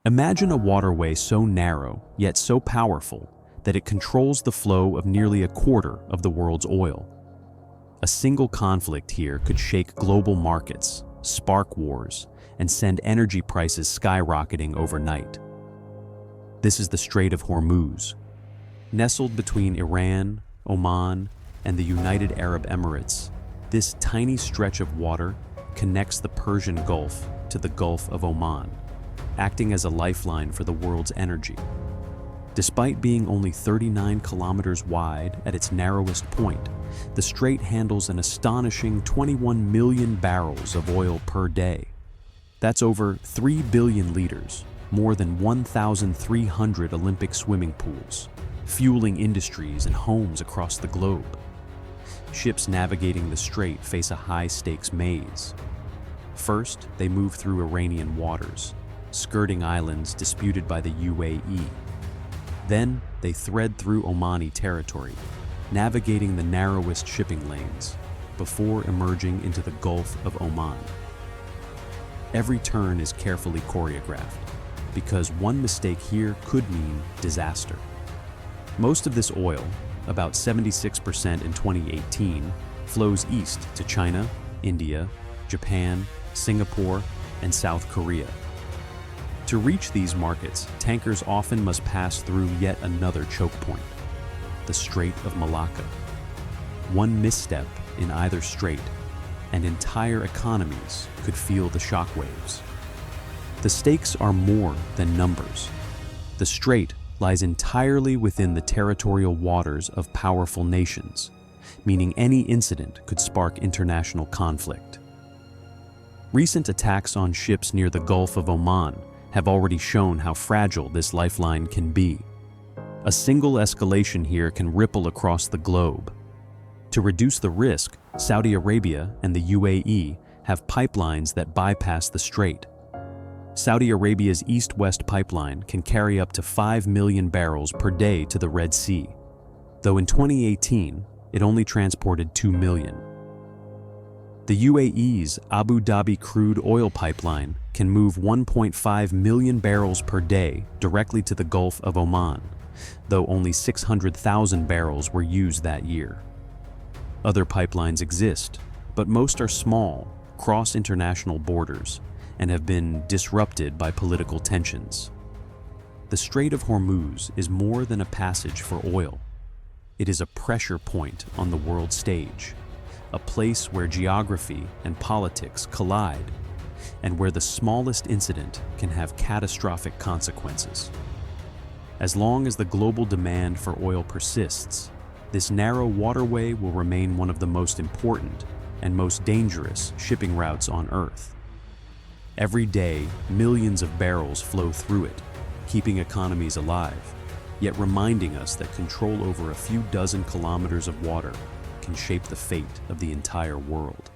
Imagine a waterway so narrow, yet so powerful, that it controls the flow of nearly a quarter of the world's oil. A single conflict here could shake global markets, spark wars, and send energy prices skyrocketing overnight. This is the Strait of Hormuz. Nestled between Iran, Oman, and the United Arab Emirates, this tiny stretch of water connects the Persian Gulf to the Gulf of Oman, acting as a lifeline for the world's energy. Despite being only 39 kilometers wide at its narrowest point, the strait handles an astonishing 21 million barrels of oil per day. That's over 3 billion liters, more than 1,300 Olympic swimming pools, fueling industries and homes across the globe. Ships navigating the strait face a high-stakes maze. First, they move through Iranian waters, skirting islands disputed by the UAE. Then, they thread through Omani territory, navigating the narrowest shipping lanes, before emerging into the Gulf of Oman. Every turn is carefully choreographed, because one mistake here could mean disaster. Most of this oil, about 76% in 2018, flows east to China, India, Japan, Singapore, and South Korea. To reach these markets, tankers often must pass through yet another choke point, the Strait of Malacca. One misstep in either strait, and entire economies could feel the shockwaves. The stakes are more than numbers. The strait lies entirely within the territorial waters of powerful nations, meaning any incident could spark international conflict. Recent attacks on ships near the Gulf of Oman have already shown how fragile this lifeline can be. A single escalation here can ripple across the globe. To reduce the risk, Saudi Arabia and the UAE have pipelines that bypass the strait. Saudi Arabia's east-west pipeline can carry up to 5 million barrels per day to the Red Sea, though in 2018, it only transported 2 million. The UAE's Abu Dhabi crude oil pipeline can move 1.5 million barrels per day directly to the Gulf of Oman, though only 600,000 barrels were used that year. Other pipelines exist, but most are small, cross international borders, and have been disrupted by political tensions. The Strait of Hormuz is more than a passage for oil. It is a pressure point on the world stage, a place where geography and politics collide, and where the smallest incident can have catastrophic consequences. As long as the global demand for oil persists, this narrow waterway will remain one of the most important and most dangerous shipping routes on Earth. Every day, millions of barrels flow through it, keeping economies alive, yet reminding us that control over a few dozen kilometers of water can shape the fate of the entire world.